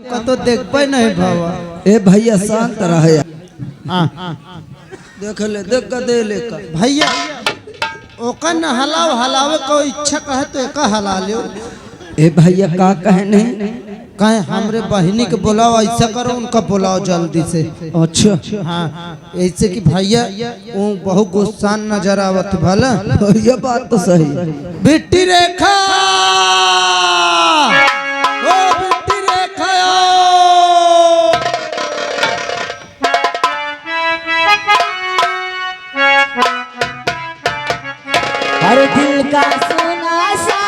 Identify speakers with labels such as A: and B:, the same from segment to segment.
A: हमका तो देखबे नहीं भावा।
B: ए भैया शांत रहे।
A: देख ले देख का दे ले का भैया ओका न हलाव हलावे को इच्छा कहे तो एक हला लियो।
B: ए भैया का कहने
A: कहे हमरे बहिनी के बुलाओ ऐसा करो उनका बुलाओ जल्दी से।
B: अच्छा
A: हाँ ऐसे कि भैया वो बहुत गुस्सा नजर आवत भला।
B: ये बात तो सही।
A: बिट्टी रेखा ओ बिट्टी रेखा
C: हर दिल का सोना सा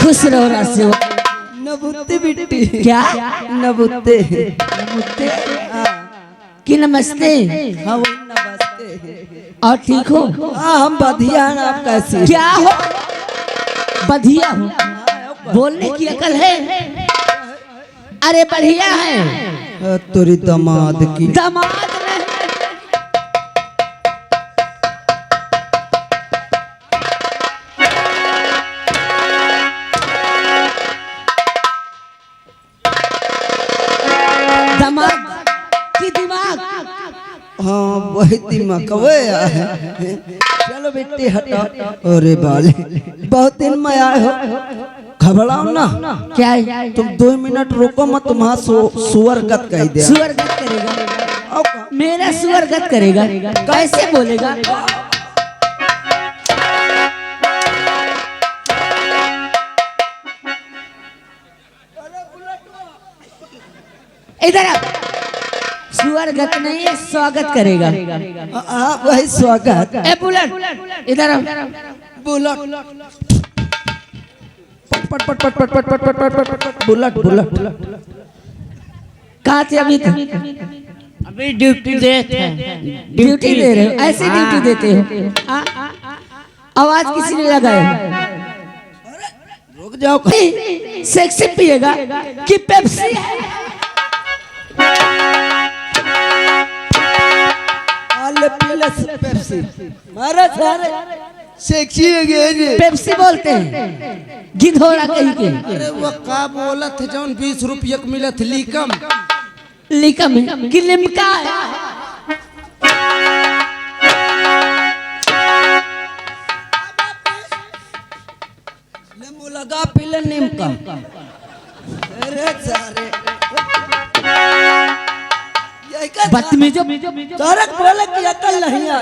C: खुश रहो रास्ते
B: नबुत्ते बिट्टी
C: क्या
B: नबुत्ते
C: नमस्ते कि नमस्ते।
B: हाँ वो नमस्ते।
C: और ठीक हो?
B: हाँ हम बढ़िया हैं। आप कैसे?
C: क्या हो? बढ़िया हो? बोलने की अकल है? अरे बढ़िया है।
B: तेरी दामाद की
C: दामाद नहीं। दामाद की दिमाग।
B: हाँ वही दिमाग है। चलो बेटी हटो। अरे बाले बहुत दिन में आए हो। घबराओ ना।
C: क्या है?
B: तुम 2 मिनट रुको मत। तुम्हारा सुअर गत कह दे।
C: सुअर गत करेगा? मेरा सुअर गत करेगा? कैसे बोलेगा? इधर सुअर गत नहीं है, स्वागत करेगा।
B: हाँ वही स्वागत।
C: ए बुलेट इधर
B: बुलेट पट पट पट पट पट पट पट पट पट बुलेट बुलेट।
C: कहाँ थे अभी तक?
D: अभी ड्यूटी देते हैं।
C: ड्यूटी दे रहे हो? ऐसे ड्यूटी देते हो? आवाज किसी ने लगाया?
B: रुक जाओ।
C: सेक्सी पिएगा कि पेप्सी है?
B: पेप्सी मारा सारे सेक्सी है ये।
C: पेप्सी बोलते हैं गिधोड़ा कहीं के।
A: अरे वो का बोलत है जौन 20 रुपया के मिलत लीकम
C: लिकम है कि लिमका है?
B: लेमू लगा पीले नीम का। अरे सारे
C: बदतमीजो।
B: तारक बोले कि अकल नहीं है।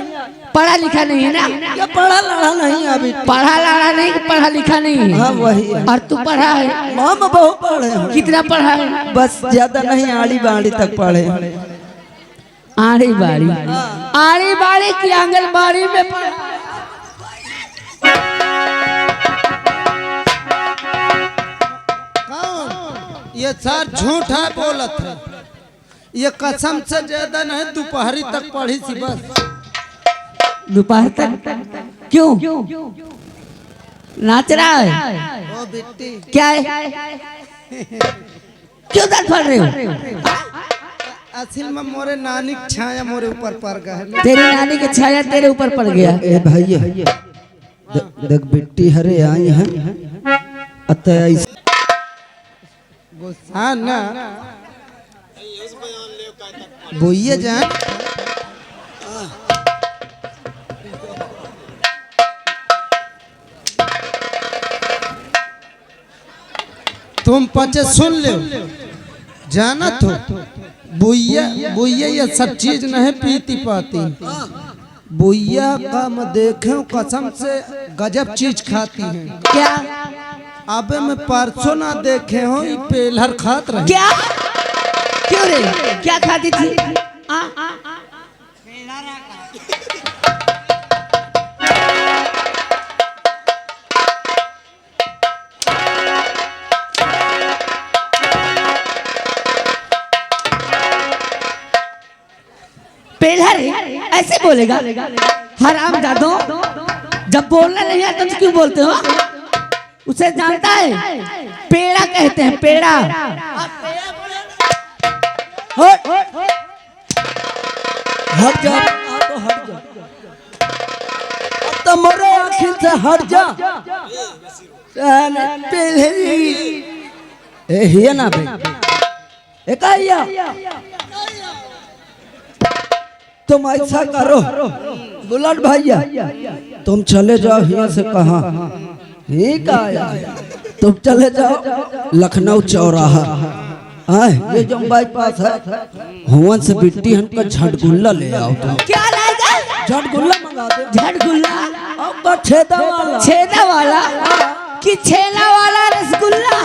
C: पढ़ा लिखा नहीं है ना?
B: ये पढ़ा लड़ा नहीं अभी।
C: पढ़ा लड़ा नहीं, पढ़ा लिखा नहीं है।
B: हाँ वही है।
C: और तू पढ़ा है?
B: मामा बहुत पढ़े हैं।
C: कितना पढ़ा है?
B: बस ज्यादा नहीं आड़ी बाड़ी तक पढ़े।
C: आड़ी बाड़ी? आड़ी बाड़ी की आंगनबाड़ी में पढ़ा?
A: ये सर झूठ है बोलत है। ये कसम से ज्यादा नहीं दोपहरी तक पढ़ी सी बस।
C: दोपहर तक? क्यों नाच रहा है?
A: ओ बिट्टी
C: क्या है? क्यों दर्द पड़ रहे हो?
A: असल में मोरे नानी की छाया मोरे ऊपर पड़ गए।
C: तेरी नानी की छाया तेरे ऊपर पड़ गया।
B: ए भैया देख बेटी हरे आई हैं अतः
A: हाँ ना बोइए जान तुम पचे सुन लो जाना तो बुइया बुइया ये सब चीज नहीं पीती पाती। बुइया का मैं देखे कसम से गजब चीज खाती है।
C: क्या?
A: अबे मैं परसों ना देखे हो ये पेलहर खात रहे।
C: क्या? क्यों रे? क्या खाती थी? पेलहर ऐसे बोलेगा? हराम जादो, जब बोलना नहीं आता तो क्यों बोलते हो? उसे जानता है पेड़ा कहते हैं, पेड़ा।
B: हट जा तो हट जा तो मरो आखिर से हट जा। ए हिया ना बे एकाइया तुम ऐसा करो बुलट भैया तुम चले जाओ यहाँ से कहा ही का तुम चले जाओ लखनऊ चौराहा। ये जो बाईपास है हुवन से बिट्टी हमका झटगुल्ला ले आओ। तुम
C: क्या लाएगा?
B: झटगुल्ला मंगा दो।
C: झटगुल्ला?
B: आपका छेदा वाला।
C: छेदा वाला कि छेना वाला रसगुल्ला?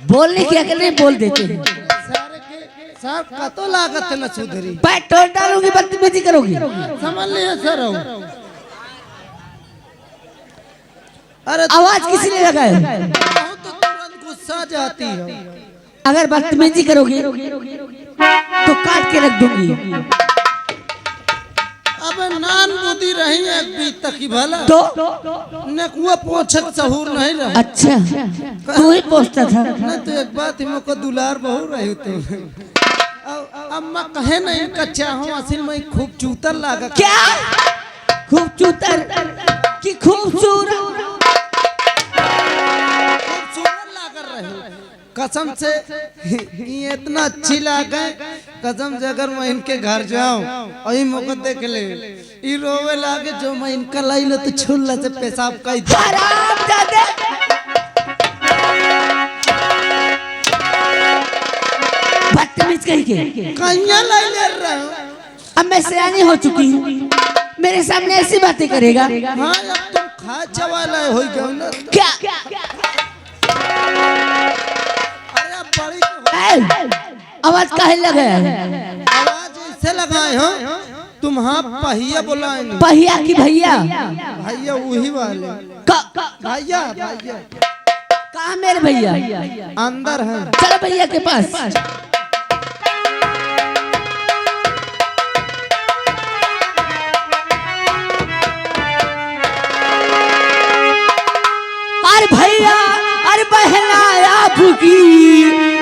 C: बोलने की अकल नहीं, बोल देते हैं।
A: सर कतो लागत है न सुधरी।
C: पेट्रोल डालूंगी बदतमीजी करोगी?
A: समझ लिया सर। अरे
C: आवाज किसी ने लगाया?
A: तो तुरंत गुस्सा जाती है।
C: अगर बदतमीजी करोगी तो काट के रख दूंगी।
A: अब नान बुद्धि रही एक बीत तक ही भला
C: तो
A: नकुआ पोछक सहूर नहीं रहा।
C: अच्छा तू ही पोछता था?
A: नहीं तो एक बात ही मुझको दुलार बहु रही तो अम्मा कहे नहीं कच्चा हूँ असल में खूब चूतर लागा।
C: क्या? खूब चूतर कि खूबसूरत?
A: खूबसूरत लागर रहे कसम से। ये इतना अच्छी लागे कसम से अगर मैं इनके घर जाऊं और मौका देख ले ये रोवे लागे जो मैं इनका लाई लो तो छुल्ला से पेशाब का
C: हराम जादे। बदतमीज कहीं के
A: कहिया लाई ले रहा हूं।
C: अब मैं सयानी हो चुकी हूँ, मेरे सामने ऐसी बातें करेगा?
A: हाँ अब तुम खा चवाला हो गए ना।
C: क्या?
A: अरे अब बड़ी
C: आवाज काहे लगे?
A: आवाज इससे लगाए हो तुम। हाँ पहिया बुलाए नहीं।
C: पहिया की भैया?
A: भैया वही वाले भैया। भैया
C: कहाँ मेरे भैया?
A: अंदर है।
C: चलो भैया के पास। अरे भैया, अरे बहना आपकी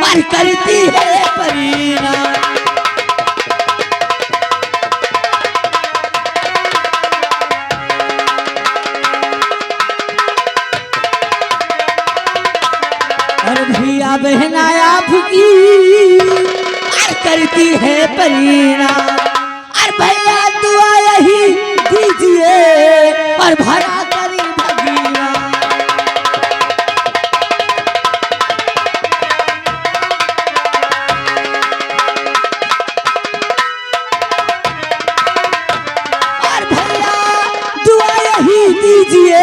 C: अरे करती है परीना। अरे भैया बहना आपकी अरे करती है परीना। अरे भैया दुआ यही दीजिए और भरा करी भगीना। दीजिए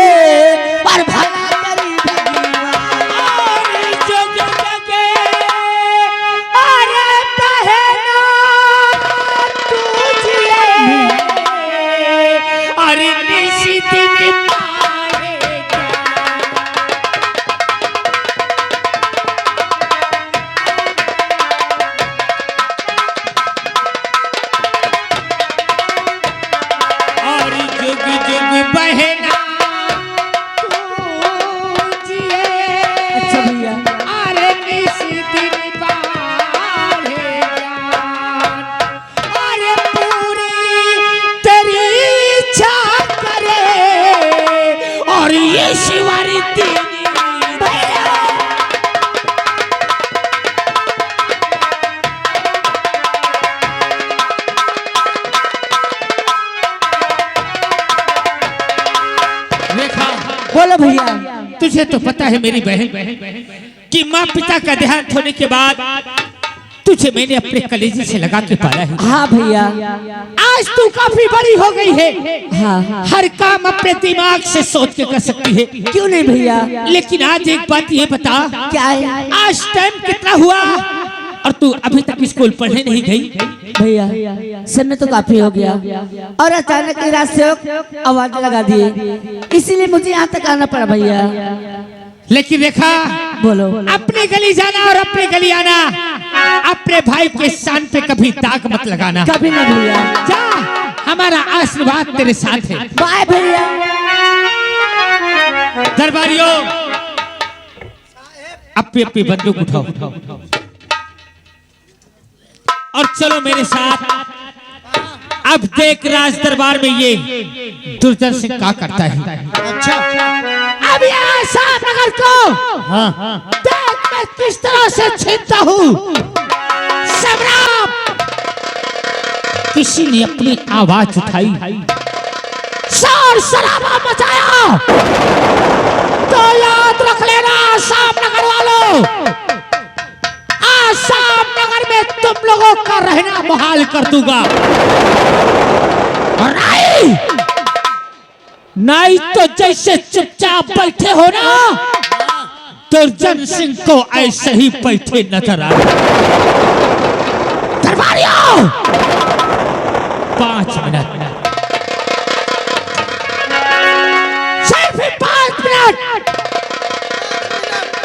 C: पर भला करी भगीना। अरे बहना तुझे अरे निश्चित बोलो भैया।
E: तुझे तो पता है मेरी बहन कि माँ पिता का देहांत होने के बाद तुझे मैंने अपने कलेजे से लगा के पाला है।
C: हाँ भैया।
E: आज तू काफी बड़ी हो गई है।
C: हाँ।
E: हर काम अपने दिमाग से सोच के कर सकती है।
C: क्यों नहीं भैया?
E: लेकिन आज एक बात ये बता,
C: क्या है?
E: आज टाइम कितना हुआ और तू अभी तक स्कूल पढ़ने नहीं गई?
C: भैया समय तो काफी हो गया और अचानक ही रात से आवाज लगा दिए, इसीलिए मुझे यहाँ तक आना पड़ा भैया।
E: लेकिन देखा,
C: बोलो।
E: अपनी गली जाना और अपनी गली आना, अपने भाई के शान पे कभी दाग मत लगाना।
C: कभी नहीं भैया।
E: जा, हमारा आशीर्वाद तेरे साथ है।
C: बाय भैया।
E: दरबारियों, अपनी अपनी बंदूक उठाओ और चलो मेरे साथ। अब देख राज दरबार में ये दुर्जन सिंह क्या करता है।
A: अच्छा,
E: अब यहाँ शाहनगर को देख मैं किस तरह से छीनता हूँ। सम्राट, किसी ने अपनी आवाज उठाई, शोर शराबा मचाया, तो याद रख लेना शामनगर वालों, आज शामनगर में तुम लोगों का रहना मुहाल कर दूंगा। और नहीं तो जैसे चुपचाप बैठे हो ना, दुर्जन सिंह को ऐसे ही बैठे नजर आ। दरबारियों, 5 मिनट, सिर्फ 5 मिनट,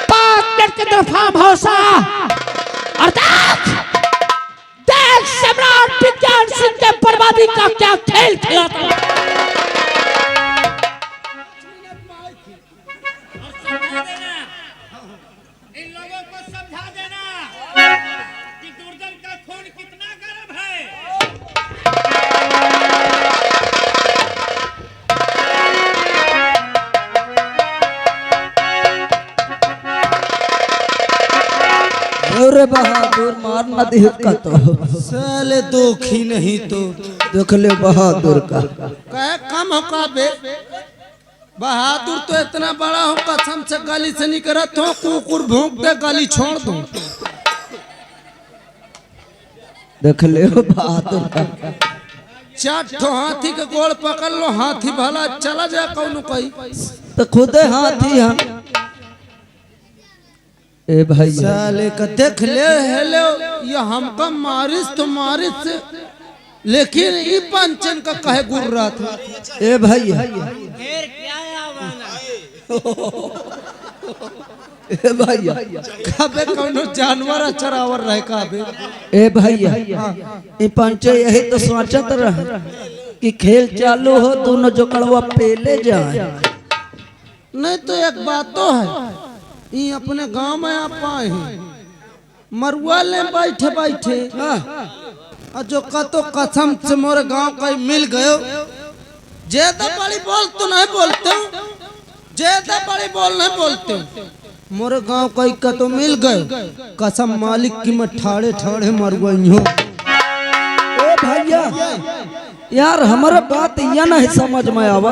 E: 5 मिनट के अंदर फार्म हाउस और देख सम्राट विज्ञान सिंह के बर्बादी का क्या खेल खेला था। इन लोगों को समझा देना कि दुर्जन का खून कितना गर्म है।
B: अरे बहादुर मारना दिह का तो
A: साले दोखी नहीं तो
B: देख ले बहादुर का।
A: कहे कम हो का बे, बहादुर तो इतना बड़ा हो कसम से गली से निकलत हो, कुकुर भौंक दे गली छोड़ दूं।
B: देख ले बहादुर का।
A: 4 ठो हाथी के गोड़ पकड़ लो, हाथी भला चला जाए कौन कही।
B: तो खुदे हाथी हम। ए भाई
A: साले का देख ले हेलो, ये हमका मारिस तो मारिस से, लेकिन ये पंचन का कहे गुर रहा था।
B: ए भाई ए भैया
A: कबे कौनो जानवर चरावर रहे काबे।
B: ए भैया ई पंचे यही तो सोचत रहे कि खेल चालू हो, दोनों जोकड़वा पेले जाए।
A: नहीं तो एक बात तो है, ये अपने गांव में आप आए हैं, मरुआ ले बैठे बैठे और जो कतो कसम से मोरे गांव का मिल गयो। ज्यादा बड़ी बोल तो नहीं बोलते हो, ज्यादा बड़ी बोल नहीं बोलते हो। मोरे गांव का कतो मिल गए, कसम मालिक की मैं ठाड़े ठाड़े मरुआ हो।
B: ए भैया यार हमारा बात यह नहीं समझ में आवा।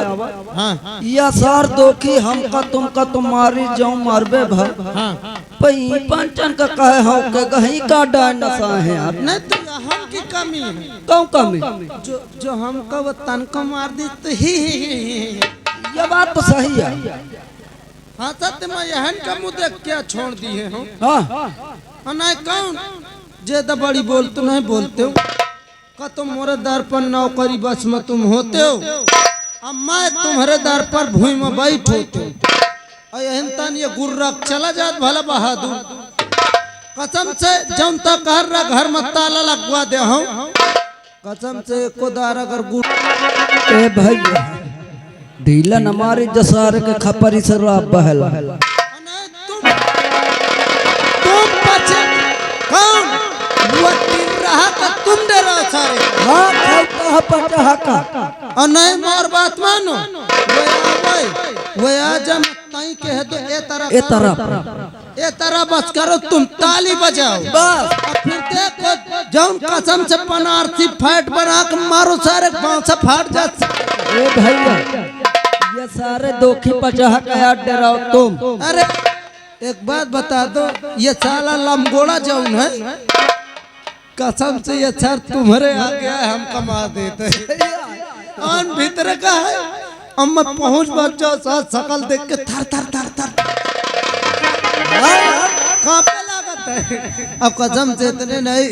A: हाँ
B: या सार दो कि हमका तुमका तुम मारी जाऊं मारबे भर। पई पंचन का कहे हो के कहीं का डांड नशा है यार।
A: नहीं तो हम की कमी है,
B: कौन कमी?
A: जो हमका वो तन को मार दी तो ही।
B: ये बात तो सही है।
A: हाँ सत्य में यहन का मुँह देख क्या छोड़ दी है हम।
B: हाँ
A: नहीं कौन ज्यादा बड़ी बोल तो नहीं बोलते हो का, तुम मोरे दर पर नौकरी बस में तुम होते हो, अब मैं तुम्हारे दर पर भूमि में बैठ होते हो। यहन ये गुर्रा चला जात भला बहादुर, कसम से जौन तक घर में ताला लगवा दे हूँ, कसम से एको दार अगर गुड़।
B: ए भैया ढीला न मारी जसार के खपरी से राब बहला।
A: तुम बचे कौन वो टिर रहा का तुम डरा सारे।
B: हाँ खाओ पचा का
A: और नहीं मोर बात मानो, वो आजम ताई के है तो ए तरह बस करो, तुम ताली बजाओ बस। फिर देखो जौन कसम से बनारसी फाट बना के मारो सारे पांव से फाट जाते।
B: ए भैया ये सारे दोखी पचाह का अड्डे रहो तुम।
A: अरे एक बात बता दो, ये साला लमगोड़ा जौन है, कसम से ये सर तुम्हारे आ गया है, हम कमा देते और भीतर का है। अब मैं पहुंच बच्चों साथ शकल देख के थर थर थर थर कांपे लागत है। अब कसम से इतने नहीं,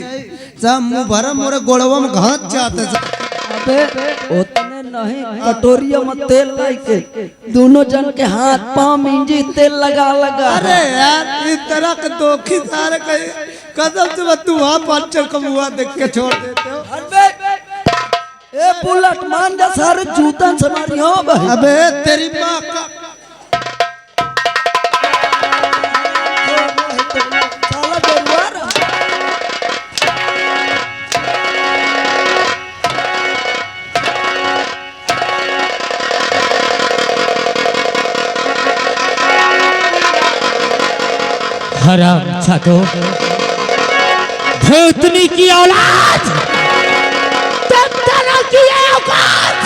A: सब मुंह भरा मोरे गोड़वा में घात जाते।
B: अबे उतने नहीं, कटोरिया में तेल लेके दोनों जन के हाथ पांव मिंजी तेल लगा लगा।
A: अरे यार इस तरह के दोखी सारे कहे, कसम से तू वहाँ पाँच कमुआ देख के छोड़ देते हो।
B: ए बुलेट मान जा सारे जूता समारी हो भाई।
A: अबे तेरी माँ का
B: साला बेरुआर।
E: हराम जादो, भूतनी की औलाद, तुम दोनों की ये औकात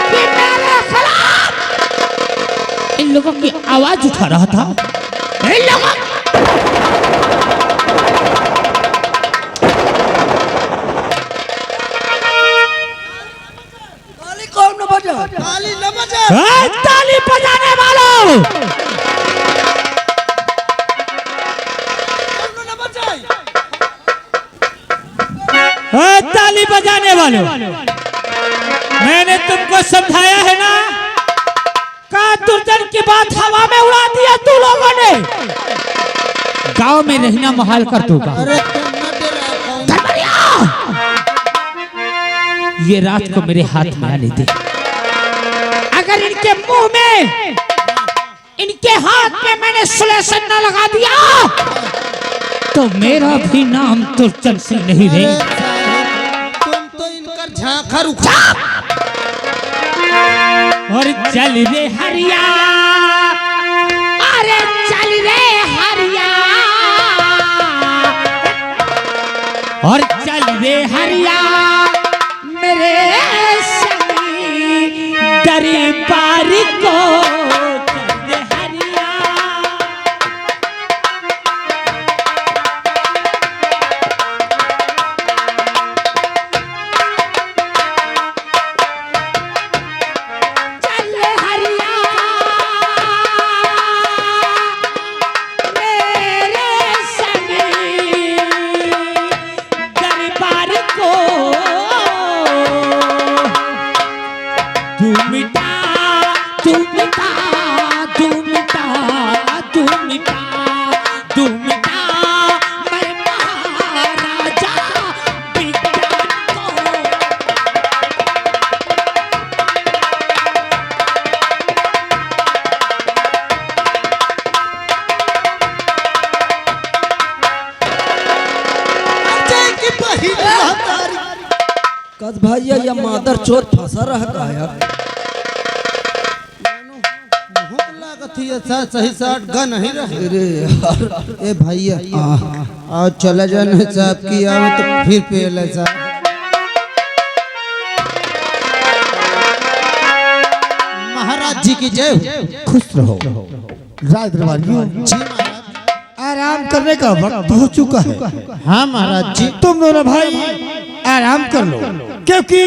E: कि मेरे खिलाफ इन लोगों की आवाज उठा रहा था। इन लोगों
B: ताली कौन न बजा?
A: ताली न बजा।
E: ताली बजाने वालों, ताली बजाने वालों, मैंने तुमको समझाया है ना, का दुर्जन की बात हवा में उड़ा दिया तू लोगों ने। गांव में रहना महाल कर दूंगा।
A: अरे तुम न डराओ।
E: ये रात को मेरे हाथ में आने दे। अगर इनके मुंह में, इनके हाथ में मैंने सुलेशन न लगा दिया तो मेरा भी नाम दुर्जन सिंह नहीं रहे।
A: तुम तो इनकर झांखर उखा।
E: और चल रे हरिया, अरे चल रे हरिया, और चल रे हरिया मेरे सनी दरबार को। चल रे हरिया, चल रे हरिया मेरे सनी दरबार को। तू मिटा, तू मिटा, तू मिटा, तू मिटा, तू मिटा मैं महाराजा विज्ञान को।
A: की बहिन महतारी।
B: कस भैया ये मादर चोर फंसा रहा है यार।
A: बहुत लागत ही ऐसा सही साठ गन नहीं रहे।
B: अरे यार
A: ए भैया और चला जाने साहब की आओ तो फिर पहले साहब। महाराज जी की जय हो।
F: खुश रहो राज दरबारियों।
A: जी महाराज।
F: आराम करने का वक्त हो चुका है।
A: हाँ महाराज जी।
F: तुम दोनों भाई आराम कर लो, क्योंकि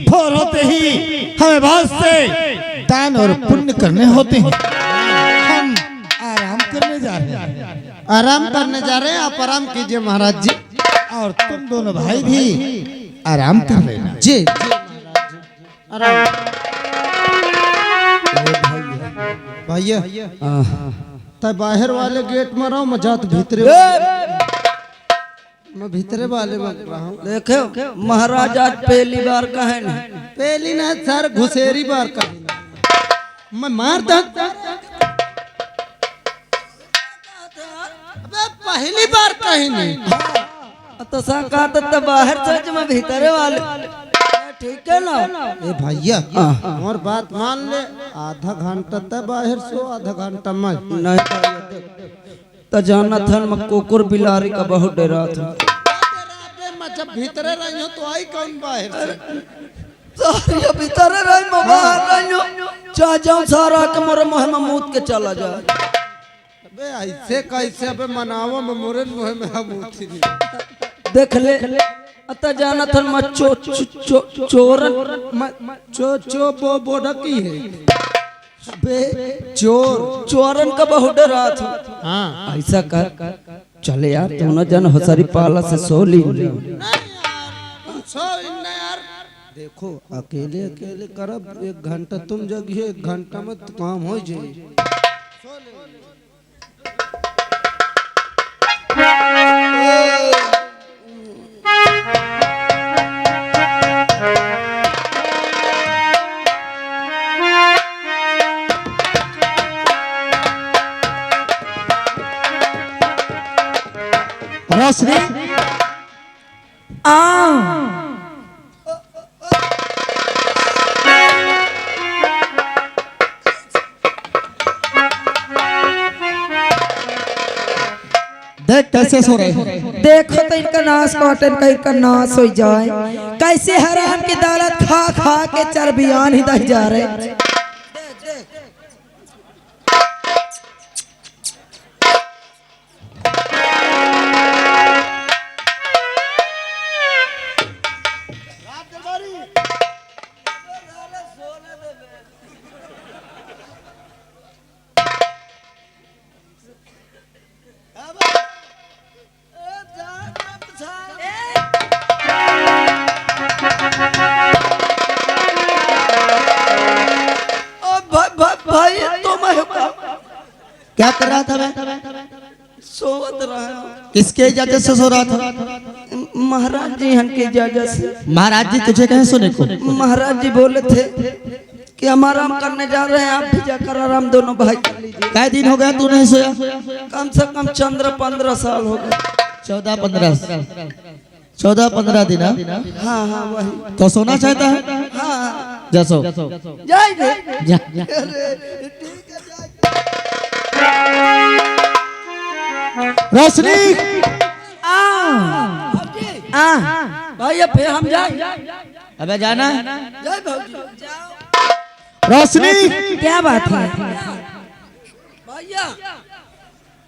F: भोर होते ही हमें बहुत से दान और पुण्य करने होते हैं। हम आराम करने जा रहे हैं।
A: आराम करने जा रहे हैं, आप आराम कीजिए महाराज जी।
F: और तुम दोनों भाई भी आराम कर लेना।
A: जी भैया तब बाहर वाले गेट में रहो, मैं जात भीतरे, मैं भीतरे वाले में रहा हूँ।
B: देखो महाराज आज पहली बार कहे न,
A: पहली ना सर घुसेरी बार का मैं मार दा। अबे पहली बार कहीं नहीं।
B: तो संका तो बाहर से मैं भीतरे वाले ठीक है ना।
A: ए भैया और बात मान ले, आधा घंटा तक बाहर सो, आधा घंटा में
B: नहीं तो जाना था मैं कुकुर बिलारी का बहुत डरा था।
A: मैं जब भीतरे रही हूँ तो आई कौन बाहर से?
B: सारी भीतर रही मैं बाहर रही हूँ। आ जाऊं सारा के मोरे मुँह में मूत के चला जाए।
A: अबे ऐसे कैसे अबे मनावो में मोरे मुँह में हम उठी नहीं।
B: देख ले अत जाना था मैं चोरन
A: चो बोडकी है। अबे चोरन
B: का बहुत डरा था। हाँ ऐसा कर चले यार दोनों जन होसरी पाला से सो ली।
A: देखो अकेले अकेले करब 1 घंटा तुम जगिए 1 घंटा में तो काम हो जाए।
F: रोशनी देख कैसे सो रहे हैं।
B: देखो तो इनका नाश कॉटन का इनका नाश हो जाए। कैसे हराम की दौलत खा खा के चर्बियान ही दह जा रहे। भाई तो मैं
F: क्या कर रहा था मैं?
B: सोवत रहा।
F: किसके इजाजत से सो रहा था?
B: महाराज जी हन की इजाजत से।
F: महाराज जी तुझे कहे सोने को?
B: महाराज जी बोले थे कि हम आराम करने जा रहे हैं, आप भी जाकर आराम दोनों भाई कर लीजिए।
F: कै दिन हो गया तू नहीं सोया?
B: कम से कम 15 साल हो गए।
F: 14-15 दिन।
B: हाँ हाँ वही
F: तो सोना चाहता है?
B: हाँ
F: जैसो
B: जय जय
F: जा। रोशनी
B: भाई अब फिर हम जाए।
F: अबे जाना।
B: जय भाजी
F: रोशनी
B: क्या बात है भैया?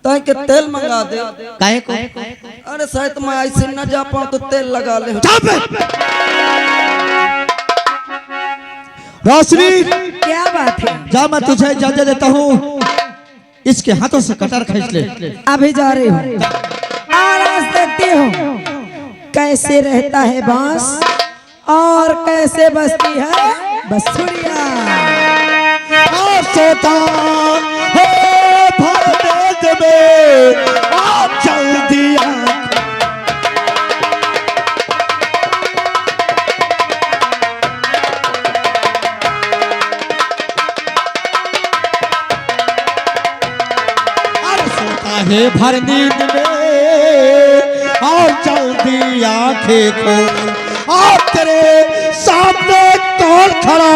B: तो के तेल मंगा दे।
F: काहे को?
B: अरे शायद मैं ऐसे न जा पाऊँ तो तेल लगा ले।
F: रोशनी
B: क्या बात है?
F: जा मैं तुझे इजाजत देता हूँ। इसके हाथों से कटर खींच ले।
B: अभी जा रही हूँ और आज देखती हूँ कैसे रहता है बांस और कैसे बजती है बंसुरिया।
F: और सोता है भारत में आप चल दिया। है भर नींद में और जल्दी आंखें खोल और तेरे सामने कौन खड़ा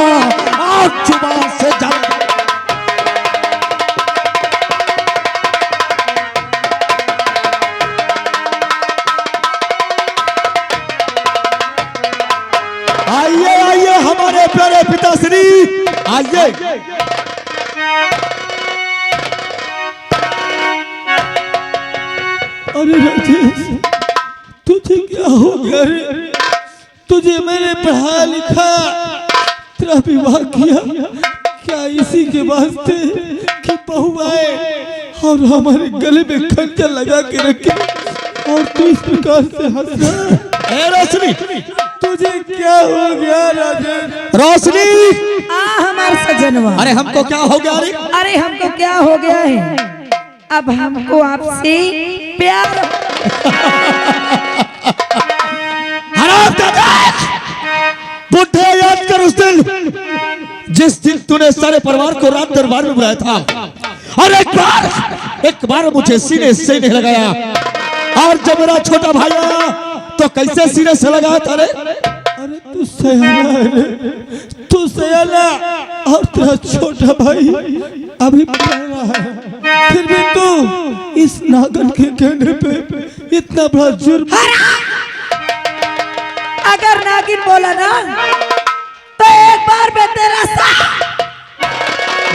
F: और जुबान से जल। आइए आइए हमारे प्यारे पिताश्री आइए।
G: अरे राजेश तुझे क्या हो गया रे? तुझे मैंने पढ़ा लिखा तेरा विवाह किया क्या इसी के वास्ते कि बहू आए और हमारे गले में खंजर लगा के रखे और तू इस प्रकार से हंस रहा है?
F: रोशनी
G: तुझे क्या हो गया राजेश?
F: रोशनी
B: हमारे सजनवा।
F: अरे हमको क्या हो गया रे?
B: अरे हमको क्या हो गया है? अब हमको आपसे प्यार।
F: बुढ़े याद कर उस दिन जिस दिन तूने सारे परिवार को रात दरबार में बुलाया था और एक बार मुझे सीने से नहीं लगाया और जब मेरा छोटा भाई आया तो कैसे सीने से लगाया था रे?
G: अरे तू सयाना है, तू सयाना और तेरा छोटा भाई अभी पुराना है, फिर भी तू इस नागन के कहने पे इतना बड़ा जुर्म।
B: अगर नागिन बोला ना तो एक बार में तेरा साथ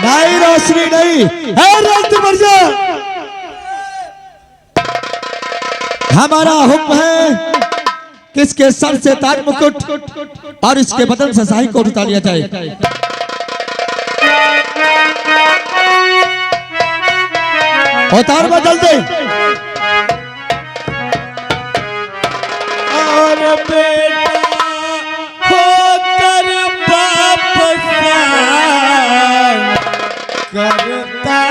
F: नहीं रोशनी नहीं है, रंग मर जा। हमारा हुक्म है कि इसके सर से ताज मुकुट और इसके बदन से शाही कोट उतार लिया जाए। उतार बदल दे। और बेटा होकर वापस करता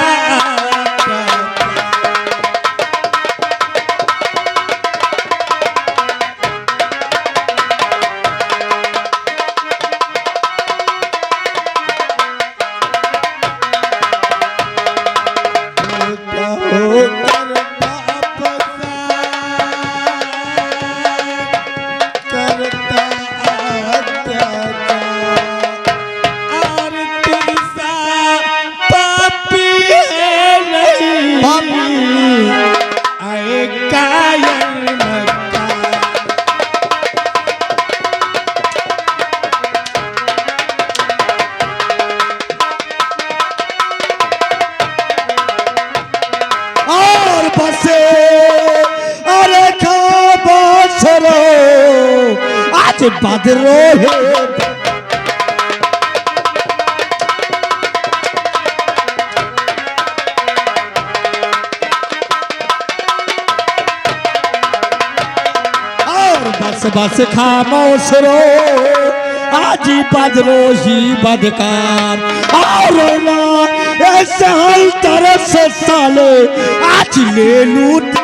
F: बादरो है। और बस खामोश रो, आज बादरो ही बदकार। और ना ऐसे हर तरह से साले आज ले लूट।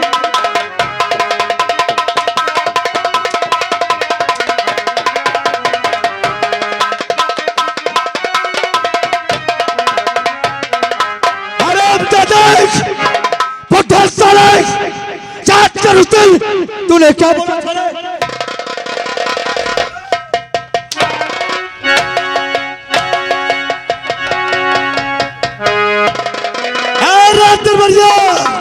F: तूने क्या बोला? रात बढ़िया।